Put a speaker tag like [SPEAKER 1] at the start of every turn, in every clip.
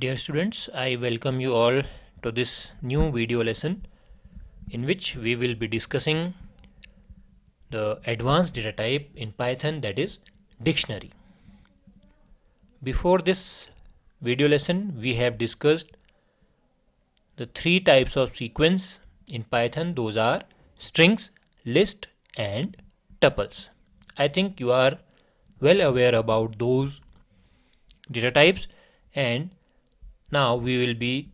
[SPEAKER 1] Dear students, I welcome you all to this new video lesson in which we will be discussing the advanced data type in Python, that is dictionary. Before this video lesson, we have discussed the three types of sequence in Python. Those are strings, list and tuples. I think you are well aware about those data types, and now we will be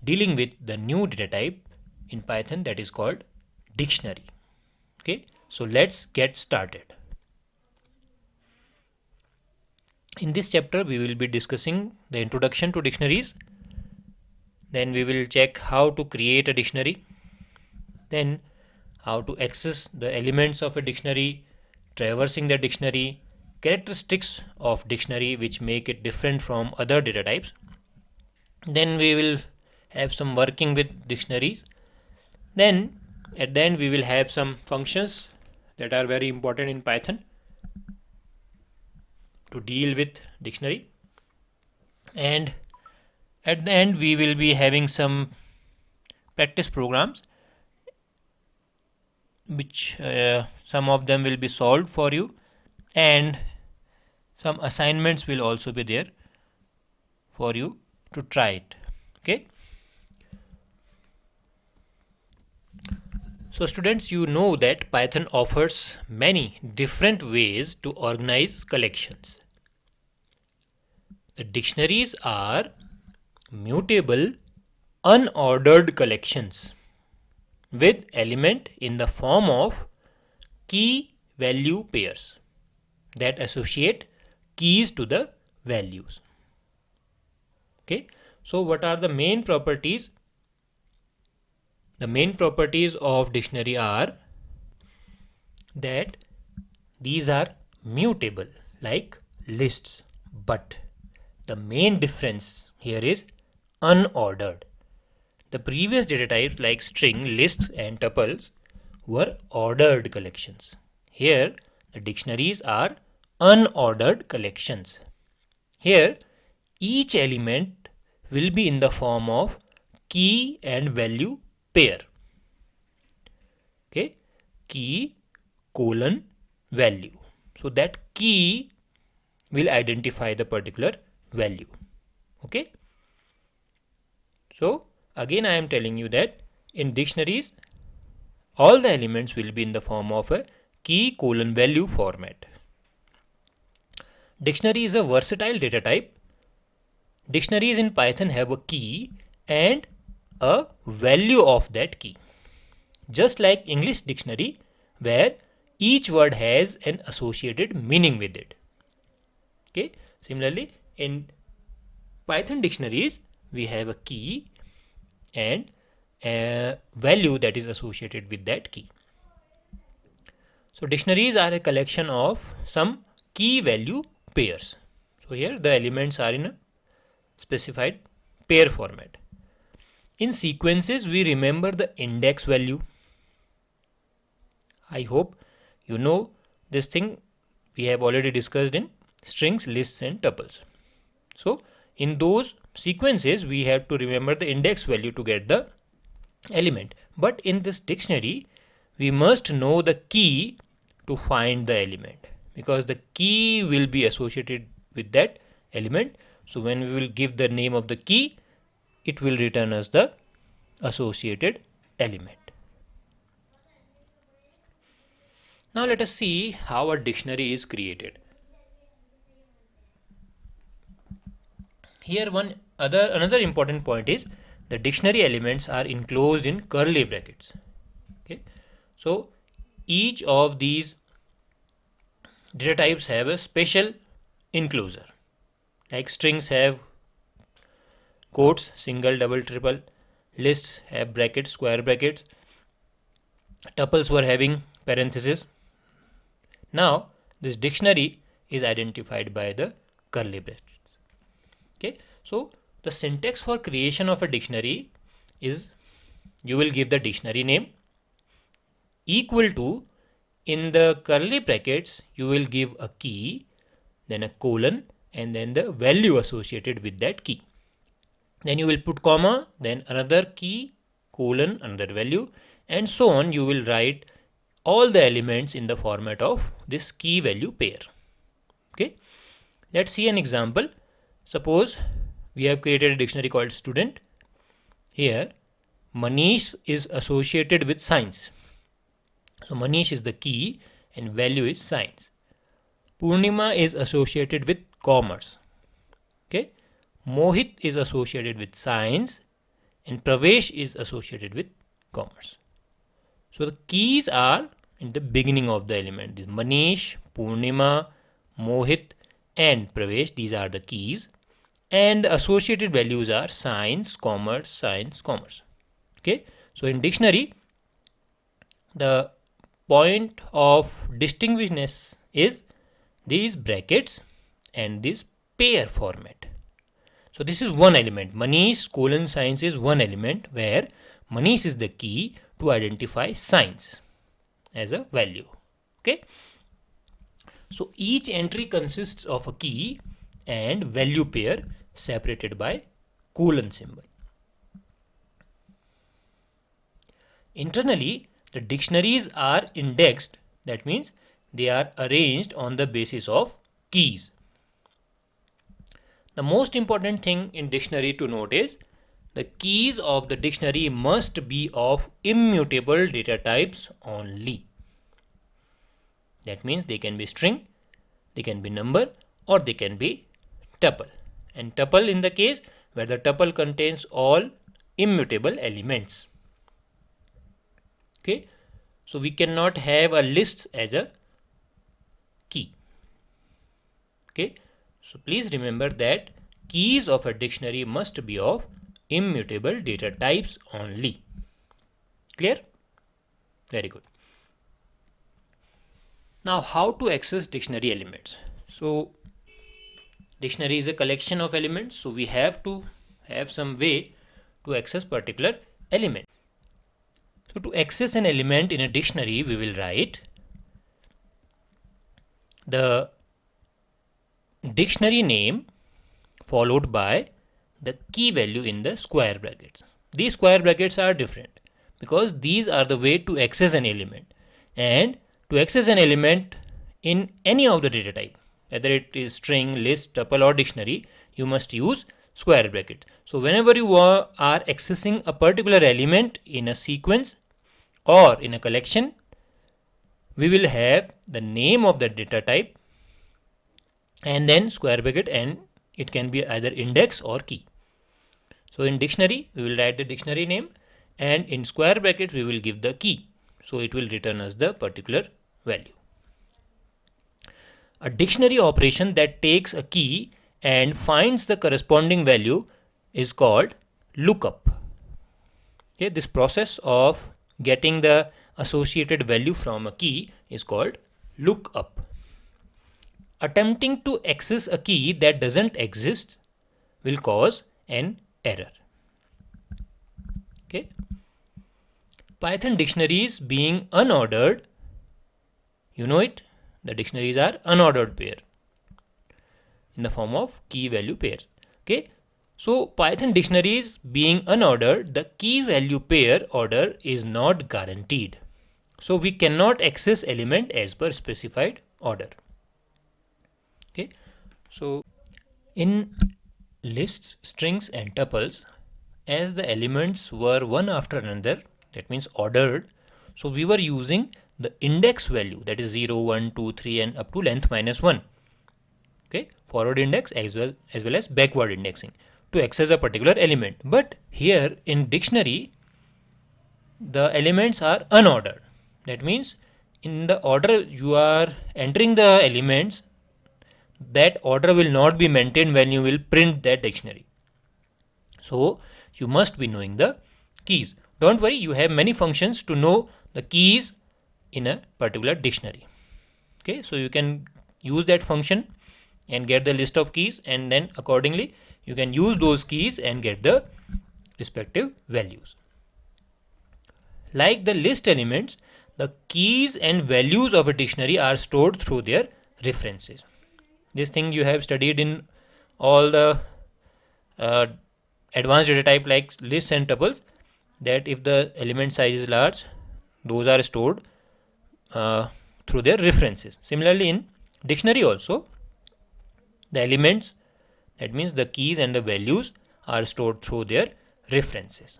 [SPEAKER 1] dealing with the new data type in Python, that is called dictionary. Okay, so let's get started. In this chapter we will be discussing the introduction to dictionaries, then we will check how to create a dictionary, then how to access the elements of a dictionary, traversing the dictionary, characteristics of dictionary which make it different from other data types. Then we will have some working with dictionaries. Then at the end we will have some functions that are very important in Python to deal with dictionary. And at the end we will be having some practice programs which some of them will be solved for you, and some assignments will also be there for you to try it. Okay, so students, you know that Python offers many different ways to organize collections. The dictionaries are mutable, unordered collections with element in the form of key value pairs that associate keys to the values. Okay, so what are the main properties? The main properties of dictionary are that these are mutable like lists, but the main difference here is unordered. The previous data types like string, lists and tuples were ordered collections. Here the dictionaries are unordered collections. Here each element will be in the form of key and value pair. Okay, key colon value. So that key will identify the particular value. Okay, so again I am telling you that in dictionaries all the elements will be in the form of a key colon value format. Dictionary is a versatile data type. Dictionaries in Python have a key and a value of that key, just like English dictionary where each word has an associated meaning with it. Okay, similarly in Python dictionaries we have a key and a value that is associated with that key. So dictionaries are a collection of some key value pairs. So here the elements are in a specified pair format. In sequences we remember the index value. I hope you know this thing, we have already discussed in strings, lists and tuples. So in those sequences we have to remember the index value to get the element, but in this dictionary we must know the key to find the element, because the key will be associated with that element. So when we will give the name of the key, it will return us the associated element. Now let us see how a dictionary is created. Here another important point is the dictionary elements are enclosed in curly brackets. Okay, so each of these data types have a special enclosure. Like strings have quotes, single, double, triple. Lists have brackets, square brackets. Tuples were having parentheses. Now this dictionary is identified by the curly brackets. Okay, so the syntax for creation of a dictionary is you will give the dictionary name equal to, in the curly brackets you will give a key, then a colon and then the value associated with that key. then you will put comma, then another key, colon, another value, and so on. You will write all the elements in the format of this key value pair. Okay, let's see an example. Suppose we have created a dictionary called student. Here Manish is associated with science, so Manish is the key and value is science. Purnima is associated with commerce. Okay, Mohit is associated with science and Pravesh is associated with commerce. So the keys are in the beginning of the element. This Manish, Purnima, Mohit and Pravesh, these are the keys, and the associated values are science, commerce. Okay, so in dictionary the point of distinguishness is these brackets and this pair format. So this is one element. Manish colon science is one element where Manish is the key to identify science as a value. Okay. So each entry consists of a key and value pair separated by colon symbol. Internally, the dictionaries are indexed. That means they are arranged on the basis of keys. The most important thing in dictionary to note is the keys of the dictionary must be of immutable data types only. That means they can be string, they can be number, or they can be tuple. And tuple in the case where the tuple contains all immutable elements. Okay, so we cannot have a list as a key. Okay, so please remember that keys of a dictionary must be of immutable data types only. Clear? Very good. Now, how to access dictionary elements? So dictionary is a collection of elements, so we have to have some way to access particular element. So to access an element in a dictionary, we will write the dictionary name followed by the key value in the square brackets. These square brackets are different because these are the way to access an element. And to access an element in any of the data type, whether it is string, list, tuple or dictionary, you must use square bracket. So whenever you are accessing a particular element in a sequence or in a collection, we will have the name of the data type and then square bracket, and it can be either index or key. So in dictionary we will write the dictionary name and in square bracket we will give the key. So it will return us the particular value. A dictionary operation that takes a key and finds the corresponding value is called lookup. Okay, this process of getting the associated value from a key is called lookup. Attempting to access a key that doesn't exist will cause an error. Okay. Python dictionaries being unordered, you know it, the dictionaries are unordered pair in the form of key value pairs. Okay. So Python dictionaries being unordered, the key value pair order is not guaranteed. So we cannot access element as per specified order. Okay. So in lists, strings and tuples, as the elements were one after another, that means ordered, so we were using the index value, that is 0, 1, 2, 3 and up to length -1. Okay, forward index as well as backward indexing to access a particular element. But here in dictionary the elements are unordered. That means in the order you are entering the elements, that order will not be maintained when you will print that dictionary. So you must be knowing the keys. Don't worry, you have many functions to know the keys in a particular dictionary. Okay, so you can use that function and get the list of keys, and then accordingly you can use those keys and get the respective values. Like the list elements, the keys and values of a dictionary are stored through their references. This thing you have studied in all the advanced data type like lists and tuples, that if the element size is large, those are stored through their references. Similarly, in dictionary also, the elements, that means the keys and the values, are stored through their references.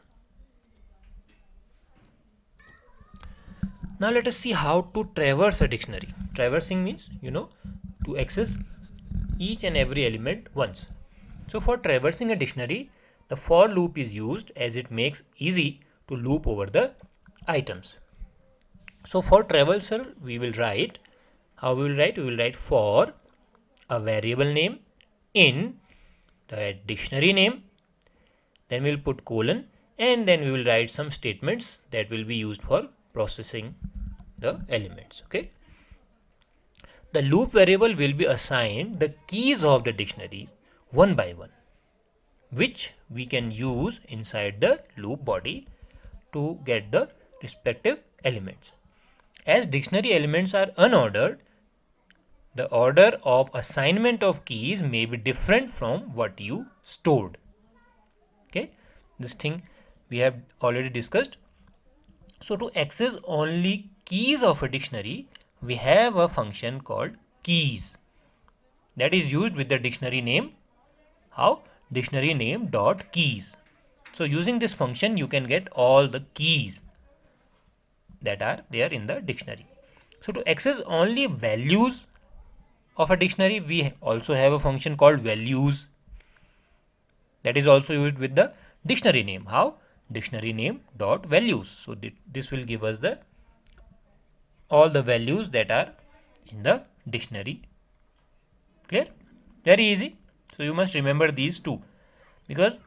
[SPEAKER 1] Now let us see how to traverse a dictionary. Traversing means, to access each and every element once. So for traversing a dictionary, the for loop is used as it makes easy to loop over the items. So for traversal, we will write, how we will write? We will write for a variable name in the dictionary name, then we will put colon, and then we will write some statements that will be used for processing the elements. Okay. The loop variable will be assigned the keys of the dictionary one by one, which we can use inside the loop body to get the respective elements. As dictionary elements are unordered, the order of assignment of keys may be different from what you stored. Okay, this thing we have already discussed. So to access only keys of a dictionary, we have a function called keys that is used with the dictionary name. How? Dictionary name dot keys. So using this function, you can get all the keys that are there in the dictionary. So to access only values of a dictionary, we also have a function called values that is also used with the dictionary name. How? Dictionary name dot values. So this will give us the all the values that are in the dictionary. Clear? Very easy. So you must remember these two, because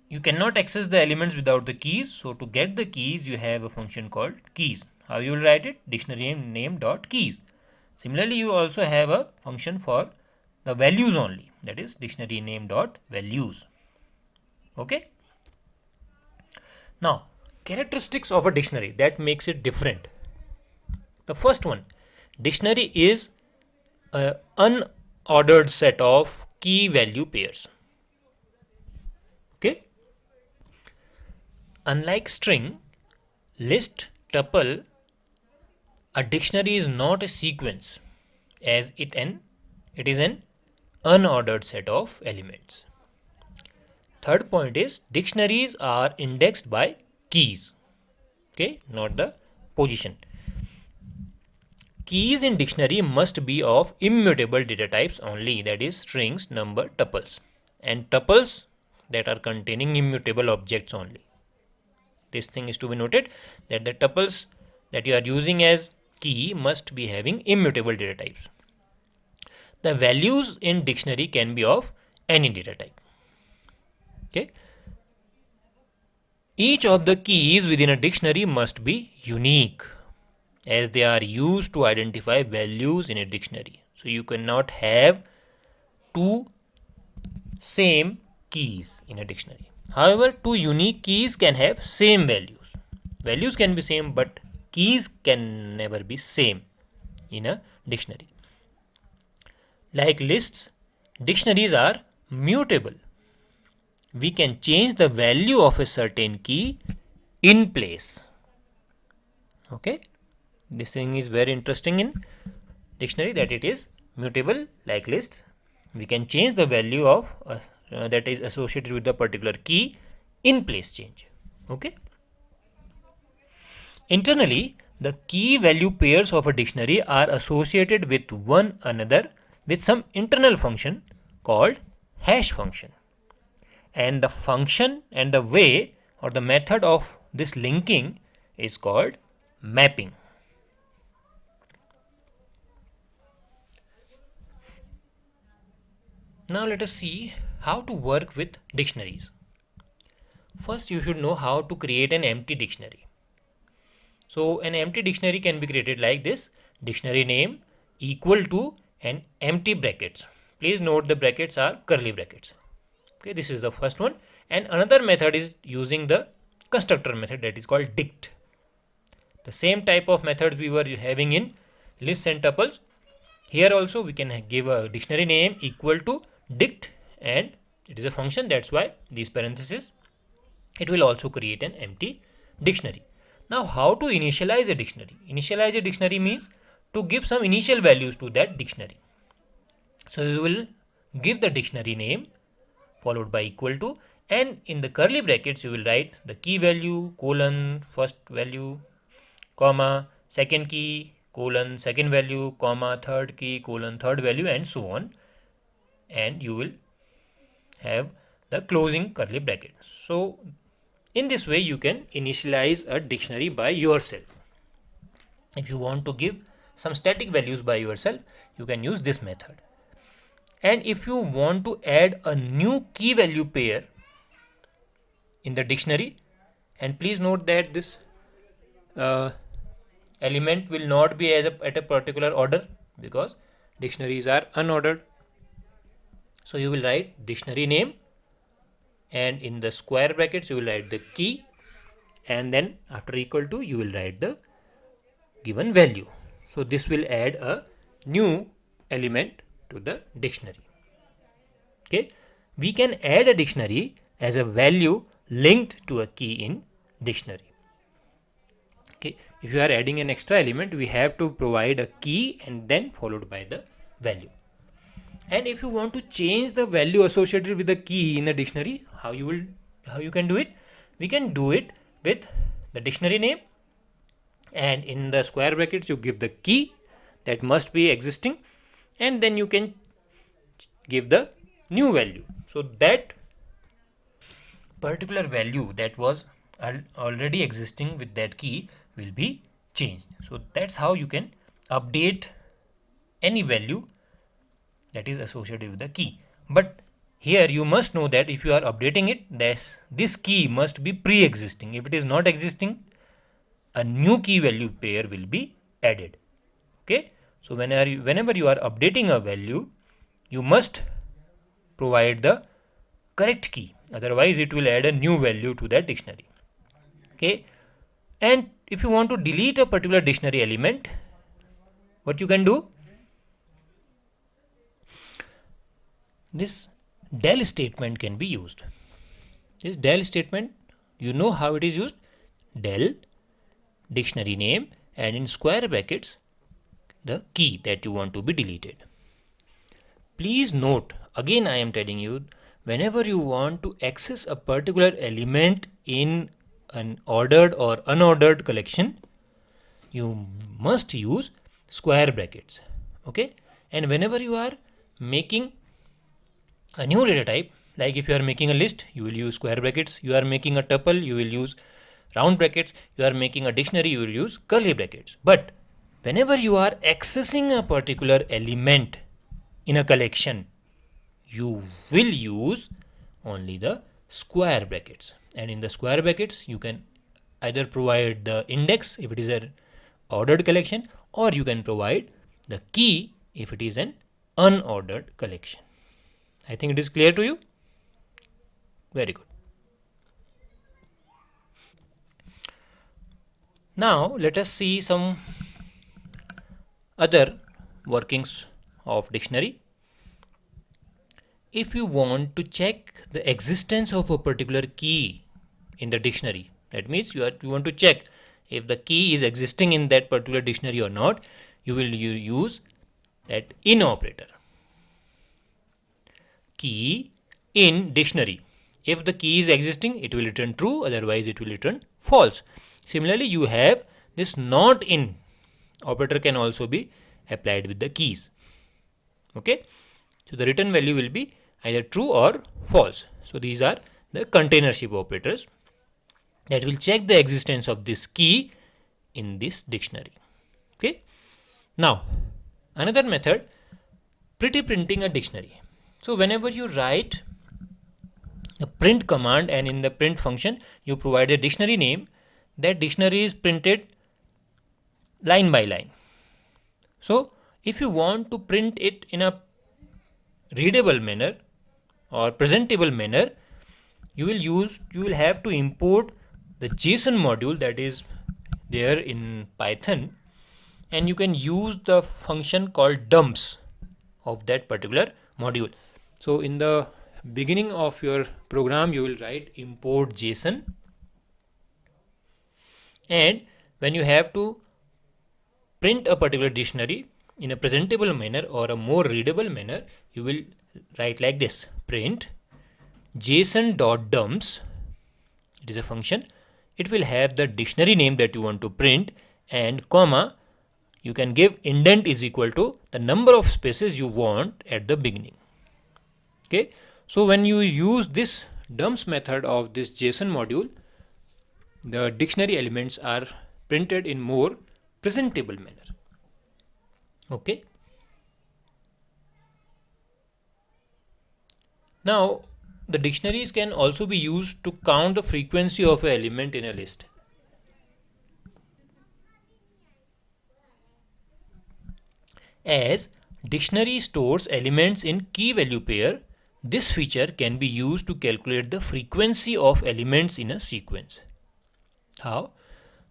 [SPEAKER 1] you cannot access the elements without the keys. So to get the keys, you have a function called keys. How you will write it? Dictionary name dot keys. Similarly, you also have a function for the values only, that is dictionary name dot values. Okay. Now, characteristics of a dictionary that makes it different. The first one, dictionary is an unordered set of key value pairs. Okay. Unlike string, list, tuple, a dictionary is not a sequence, as it is an unordered set of elements. Third point is dictionaries are indexed by keys. Okay, not the position. Keys in dictionary must be of immutable data types only, that is strings, number, tuples, and tuples that are containing immutable objects only. This thing is to be noted, that the tuples that you are using as key must be having immutable data types. The values in dictionary can be of any data type. Okay. Each of the keys within a dictionary must be unique, as they are used to identify values in a dictionary. So you cannot have two same keys in a dictionary. However, two unique keys can have same values. Values can be same, but keys can never be same in a dictionary. Like lists, dictionaries are mutable. We can change the value of a certain key in place. Okay, this thing is very interesting in dictionary, that it is mutable. Like lists, we can change the value of that is associated with the particular key in place change. Okay. Internally, the key value pairs of a dictionary are associated with one another with some internal function called hash function. And the function and the way or the method of this linking is called mapping. Now let us see how to work with dictionaries. First, you should know how to create an empty dictionary. So an empty dictionary can be created like this: dictionary name equal to and empty brackets. Please note the brackets are curly brackets. Okay, this is the first one. And another method is using the constructor method, that is called dict. The same type of methods we were having in lists and tuples. Here also we can give a dictionary name equal to dict and It is a function, that's why these parentheses. It will also create an empty dictionary. Now, how to initialize a dictionary? Initialize a dictionary means to give some initial values to that dictionary. So you will give the dictionary name followed by equal to, and in the curly brackets you will write the key value colon first value comma second key colon second value comma third key colon third value, and so on, and you will have the closing curly bracket. So in this way you can initialize a dictionary by yourself. If you want to give some static values by yourself, you can use this method. And if you want to add a new key value pair in the dictionary, and please note that this element will not be at a particular order because dictionaries are unordered. So you will write dictionary name, and in the square brackets you will write the key, and then after equal to you will write the given value. So this will add a new element to the dictionary. Okay, we can add a dictionary as a value linked to a key in dictionary. Okay, if you are adding an extra element, we have to provide a key and then followed by the value. And if you want to change the value associated with the key in the dictionary, how you can do it? We can do it with the dictionary name, and in the square brackets you give the key that must be existing, and then you can give the new value. So that particular value that was already existing with that key will be changed. So that's how you can update any value that is associated with the key. But here you must know that if you are updating it, this key must be pre-existing. If it is not existing, a new key value pair will be added. Okay, so whenever you are updating a value, you must provide the correct key, otherwise it will add a new value to that dictionary. Okay, and if you want to delete a particular dictionary element, what you can do? This del statement can be used. This del statement, you know how it is used? Del dictionary name, and in square brackets the key that you want to be deleted. Please note, again I am telling you, whenever you want to access a particular element in an ordered or unordered collection, you must use square brackets. Okay, and whenever you are making a new data type, like if you are making a list, you will use square brackets. You are making a tuple, you will use round brackets. You are making a dictionary, you will use curly brackets. But whenever you are accessing a particular element in a collection, you will use only the square brackets, and in the square brackets you can either provide the index if it is an ordered collection, or you can provide the key if it is an unordered collection. I think it is clear to you. Very good. Now let us see some other workings of dictionary. If you want to check the existence of a particular key in the dictionary, that means you want to check if the key is existing in that particular dictionary or not, you will use that in operator. Key in dictionary. If the key is existing, it will return true, otherwise it will return false. Similarly, you have this not in operator can also be applied with the keys. Okay, so the return value will be either true or false. So these are the containership operators that will check the existence of this key in this dictionary. Okay, now another method, pretty printing a dictionary. So whenever you write a print command and in the print function you provide a dictionary name, that dictionary is printed line by line. So if you want to print it in a readable manner or presentable manner, you will have to import the JSON module that is there in Python, and you can use the function called dumps of that particular module. So in the beginning of your program you will write import JSON, and when you have to print a particular dictionary in a presentable manner or a more readable manner, you will write like this: print json.dumps. It is a function. It will have the dictionary name that you want to print, and comma, you can give indent is equal to the number of spaces you want at the beginning. Okay, so when you use this dumps method of this JSON module, the dictionary elements are printed in more presentable manner. Okay, now the dictionaries can also be used to count the frequency of an element in a list. As dictionary stores elements in key value pair, this feature can be used to calculate the frequency of elements in a sequence. How?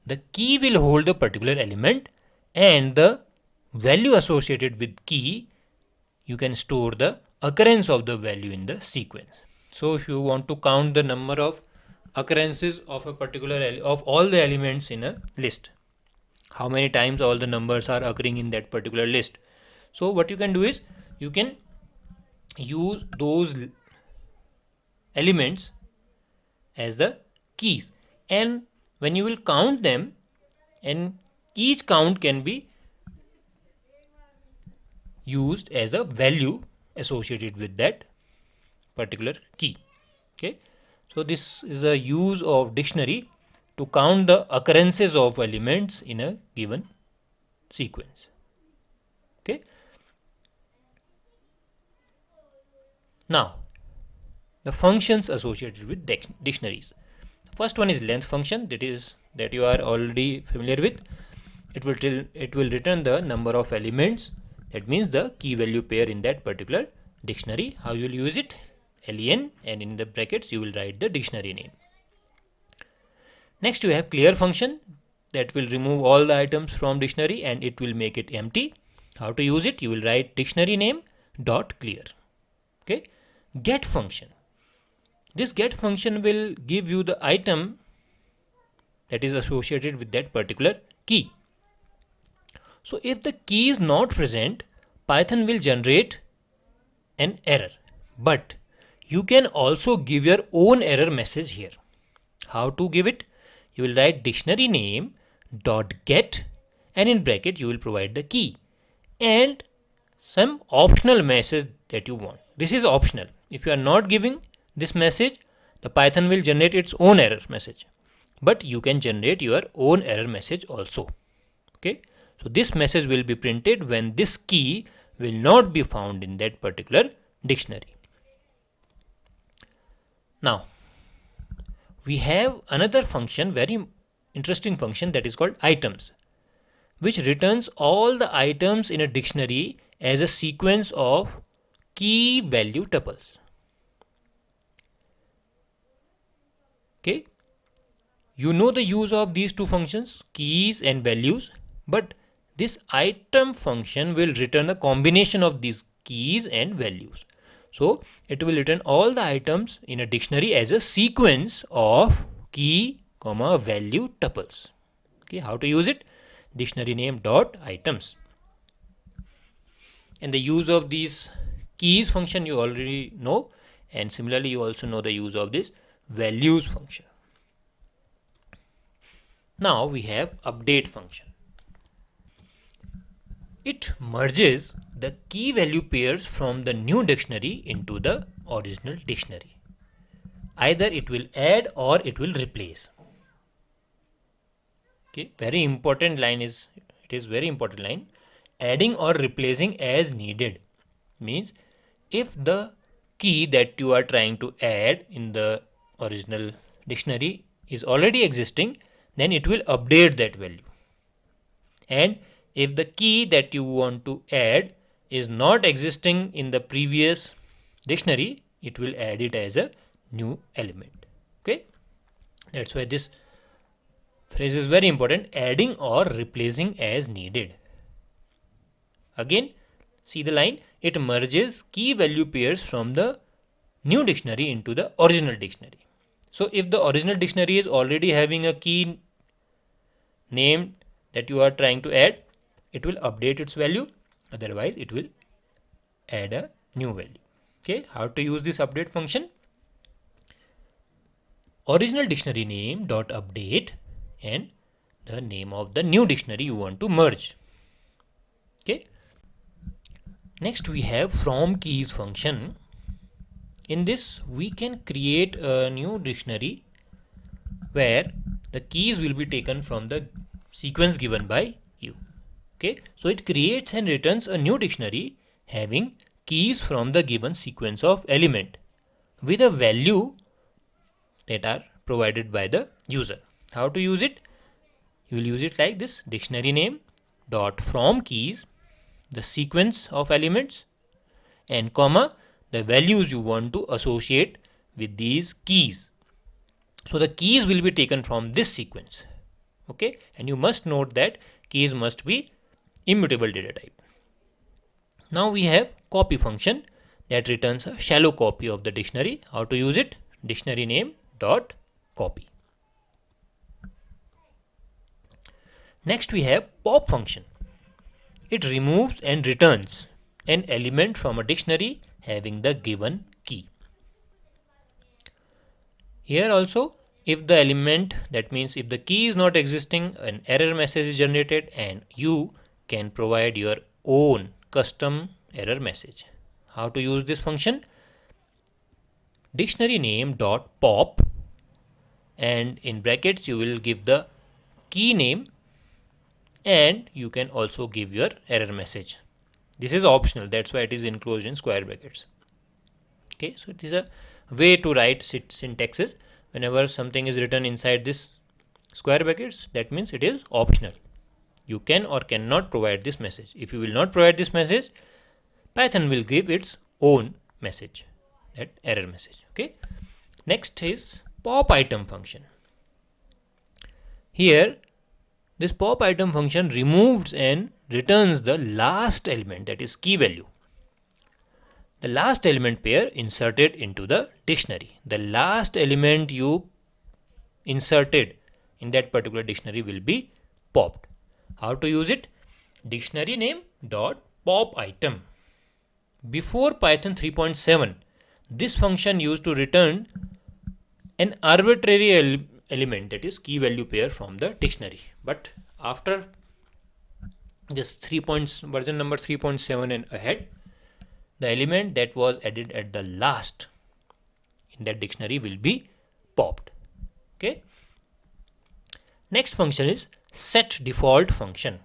[SPEAKER 1] The key will hold a particular element, and the value associated with key, you can store the occurrence of the value in the sequence. So if you want to count the number of occurrences of a particular of all the elements in a list, how many times all the numbers are occurring in that particular list, so what you can do is you can use those elements as the keys, and when you will count them, and each count can be used as a value associated with that particular key. Okay, so this is a use of dictionary to count the occurrences of elements in a given sequence. Okay, now the functions associated with dictionaries. First one is length function, that you are already familiar with. It will return the number of elements, that means the key value pair in that particular dictionary. How you will use it? len, and in the brackets you will write the dictionary name. Next you have clear function, that will remove all the items from dictionary and it will make it empty. How to use it? You will write dictionary name dot clear. Okay, get function. This get function will give you the item that is associated with that particular key. So if the key is not present, Python will generate an error, but you can also give your own error message here. How to give it? You will write dictionary name dot get, and in bracket you will provide the key and some optional message that you want. This is optional. If you are not giving this message, the Python will generate its own error message, but you can generate your own error message also. Okay, so this message will be printed when this key will not be found in that particular dictionary. Now we have another function, very interesting function, that is called items, which returns all the items in a dictionary as a sequence of key value tuples. Okay, you know the use of these two functions, keys and values, but this item function will return a combination of these keys and values. So it will return all the items in a dictionary as a sequence of key, value tuples. Okay, how to use it? Dictionary name dot items. And the use of these keys function you already know, and similarly you also know the use of this values function. Now we have update function. It merges the key value pairs from the new dictionary into the original dictionary. Either it will add or it will replace. Okay, very important line is, it is very important line. Adding or replacing as needed means if the key that you are trying to add in the original dictionary is already existing, then it will update that value. And if the key that you want to add is not existing in the previous dictionary, it will add it as a new element. Okay, that's why this phrase is very important, adding or replacing as needed. Again, see the line, it merges key value pairs from the new dictionary into the original dictionary. So if the original dictionary is already having a key name that you are trying to add, it will update its value, otherwise it will add a new value. Okay, how to use this update function? Original dictionary name dot update and the name of the new dictionary you want to merge. Okay, next we have from keys function. In this we can create a new dictionary where the keys will be taken from the sequence given by you. Okay, so it creates and returns a new dictionary having keys from the given sequence of element with a value that are provided by the user. How to use it? You will use it like this: dictionary name dot from keys, the sequence of elements, and comma the values you want to associate with these keys. So the keys will be taken from this sequence. Okay, and you must note that keys must be immutable data type. Now we have copy function that returns a shallow copy of the dictionary. How to use it? Dictionary name dot copy. Next we have pop function. It removes and returns an element from a dictionary having the given key. Here also, if the element, that means if the key is not existing, an error message is generated and you can provide your own custom error message. How to use this function? Dictionary name dot pop, and in brackets you will give the key name and you can also give your error message. This is optional, that's why it is enclosed in square brackets. Okay, so it is a way to write syntaxes. Whenever something is written inside this square brackets, that means it is optional. You can or cannot provide this message. If you will not provide this message, Python will give its own message, that error message. Okay, next is pop item function. Here this pop item function removes and returns the last element, that is key value. The last element pair inserted into the dictionary. The last element you inserted in that particular dictionary will be popped. How to use it? Dictionary name dot pop item. Before Python 3.7, this function used to return an arbitrary element, that is key value pair, from the dictionary. But after this version number 3.7 and ahead, the element that was added at the last in that dictionary will be popped. Okay. Next function is set default function.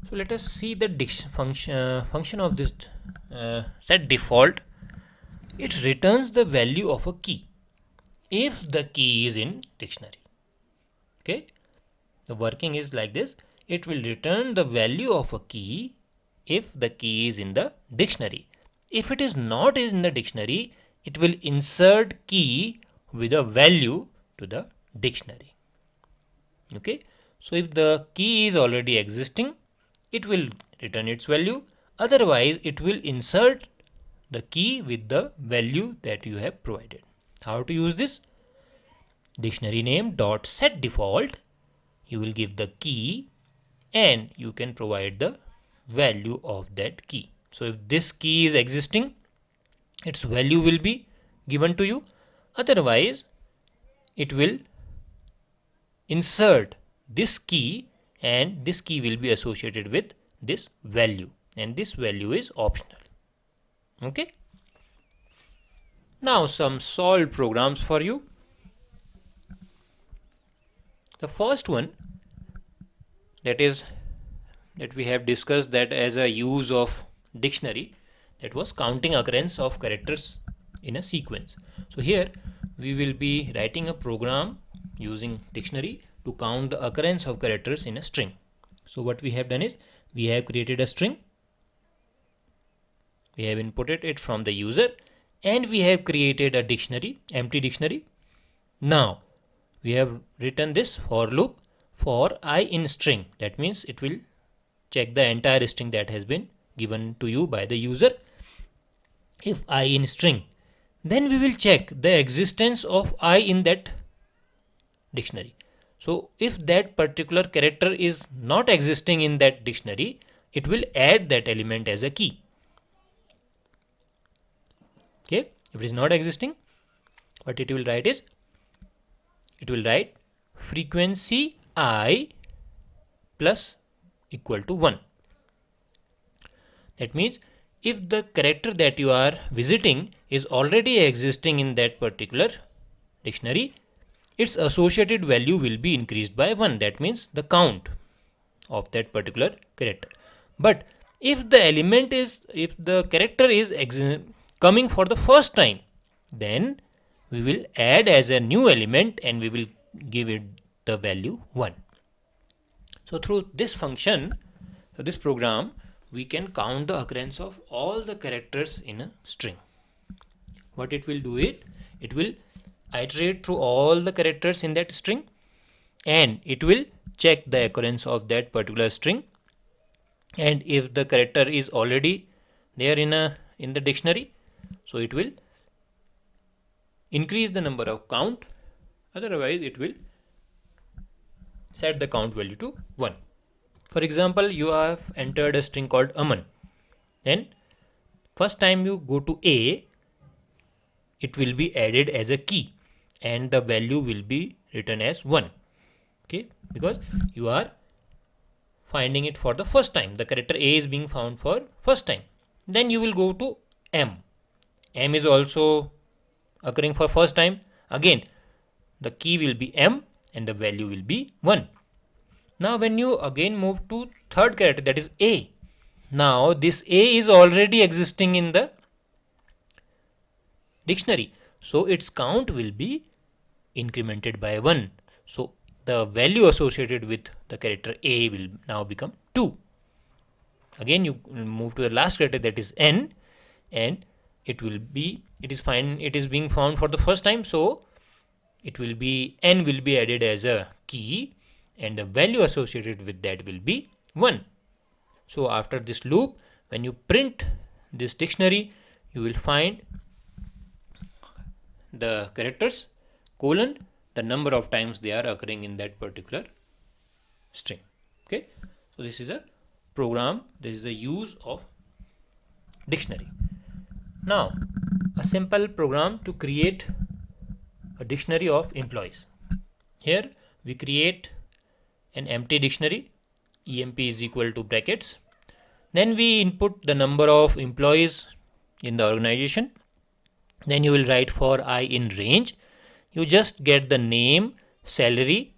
[SPEAKER 1] So let us see the function of this set default. It returns the value of a key if the key is in dictionary. Okay, the working is like this. It will return the value of a key if the key is in the dictionary. If it is not in the dictionary, it will insert key with a value to the dictionary. Okay, so if the key is already existing, it will return its value. Otherwise, it will insert the key with the value that you have provided. How to use this? Dictionary name dot set default. You will give the key and you can provide the value of that key. So if this key is existing, its value will be given to you. Otherwise, it will insert this key and this key will be associated with this value, and this value is optional. Okay. Now some solved programs for you. The first one that we have discussed that as a use of dictionary, that was counting occurrence of characters in a sequence. So here we will be writing a program using dictionary to count the occurrence of characters in a string. So what we have done is we have created a string, we have inputted it from the user, and we have created a dictionary, empty dictionary. Now we have written this for loop for I in string. That means it will check the entire string that has been given to you by the user, if I in string, then we will check the existence of I in that dictionary. So if that particular character is not existing in that dictionary, it will add that element as a key. Okay, if it is not existing, what it will write is, it will write frequency I plus equal to 1. That means if the character that you are visiting is already existing in that particular dictionary, its associated value will be increased by 1. That means the count of that particular character. But if the character is coming for the first time, then we will add as a new element and we will give it the value 1. So through this function, this program, we can count the occurrence of all the characters in a string. What it will do, it will iterate through all the characters in that string, and it will check the occurrence of that particular string, and if the character is already there in the dictionary, so it will increase the number of count, otherwise it will set the count value to 1. For example, you have entered a string called Aman, then first time you go to A, it will be added as a key and the value will be written as 1. Okay, because you are finding it for the first time, the character A is being found for first time. Then you will go to M. M is also occurring for first time. Again, the key will be M and the value will be 1. Now when you again move to third character, that is A. Now this A is already existing in the dictionary, so its count will be incremented by 1. So the value associated with the character A will now become 2. Again you move to the last character, that is N, and it is being found for the first time, so N will be added as a key and the value associated with that will be 1. So after this loop, when you print this dictionary, you will find the characters colon the number of times they are occurring in that particular string. Okay, so this is a program, this is the use of dictionary. Now a simple program to create a dictionary of employees. Here we create an empty dictionary, emp is equal to brackets, then we input the number of employees in the organization. Then you will write for I in range, you just get the name, salary,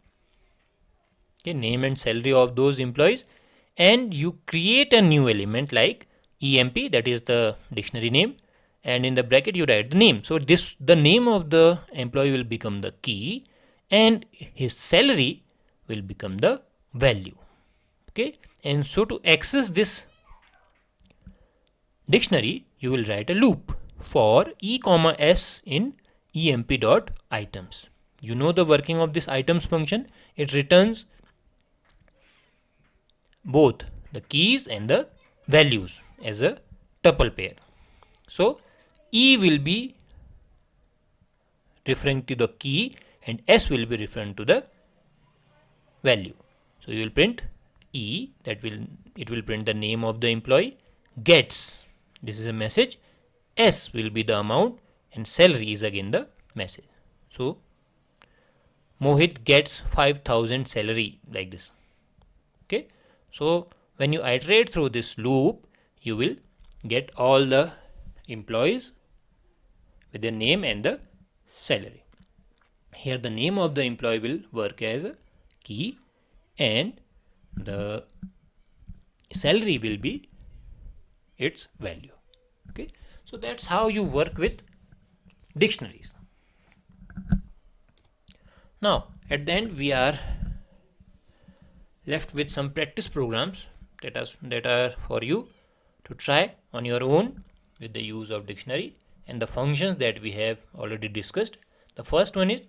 [SPEAKER 1] okay, name and salary of those employees, and you create a new element like emp, that is the dictionary name, and in the bracket you write the name. So the name of the employee will become the key and his salary will become the value. Okay, and so to access this dictionary, you will write a loop for e comma s in emp dot items. You know the working of this items function, it returns both the keys and the values as a tuple pair. So e will be referring to the key and s will be referring to the value. So you will print e, it will print the name of the employee, gets, this is a message, s will be the amount and salary is again the message. So Mohit gets 5,000 salary, like this. Okay, so when you iterate through this loop, you will get all the employees with their name and the salary. Here the name of the employee will work as a key and the salary will be its value. Okay, so that's how you work with dictionaries. Now at the end we are left with some practice programs that are for you to try on your own with the use of dictionary and the functions that we have already discussed. The first one is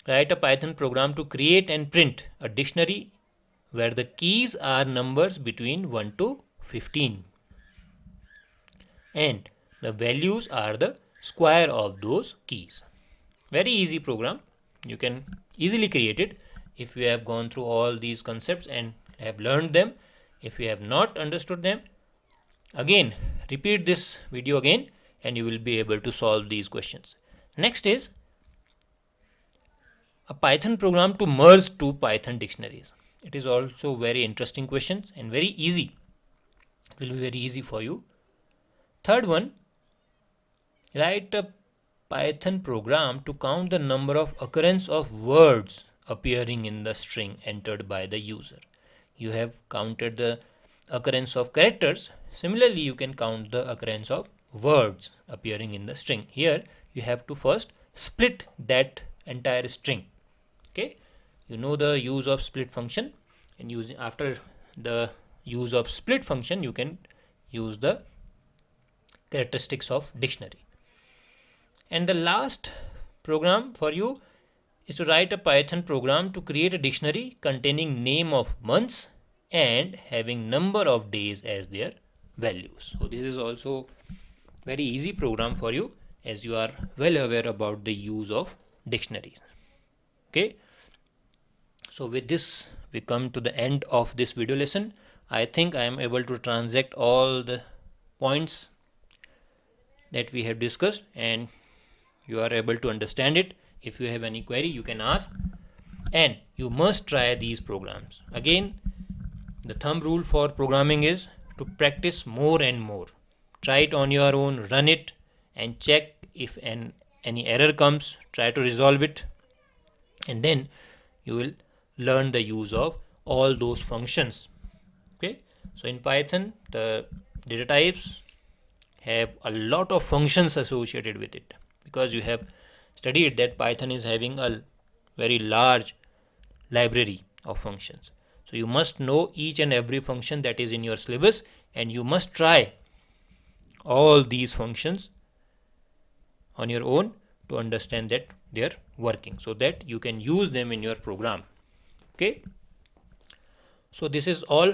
[SPEAKER 1] write a Python program to create and print a dictionary where the keys are numbers between 1 to 15. and the values are the square of those keys. Very easy program. You can easily create it if you have gone through all these concepts and have learned them. If you have not understood them, again repeat this video again and you will be able to solve these questions. Next is a Python program to merge two Python dictionaries. It is also very interesting questions and very easy. It will be very easy for you. Third one, write a Python program to count the number of occurrence of words appearing in the string entered by the user. You have counted the occurrence of characters. Similarly, you can count the occurrence of words appearing in the string. Here, you have to first split that entire string. Okay, you know the use of split function, and after the use of split function, you can use the characteristics of dictionary. And the last program for you is to write a Python program to create a dictionary containing name of months and having number of days as their values. So this is also very easy program for you, as you are well aware about the use of dictionaries. Okay, so with this we come to the end of this video lesson. I think I am able to transact all the points that we have discussed and you are able to understand it. If you have any query, you can ask, and you must try these programs. Again, the thumb rule for programming is to practice more and more. Try it on your own, run it and check if any error comes, try to resolve it, and then you will learn the use of all those functions. Okay, so in Python, the data types have a lot of functions associated with it, because you have studied that Python is having a very large library of functions. So you must know each and every function that is in your syllabus, and you must try all these functions on your own to understand that they are working, so that you can use them in your program. Okay, so this is all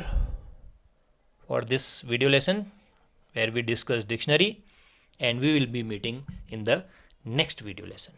[SPEAKER 1] for this video lesson where we discuss dictionary, and we will be meeting in the next video lesson.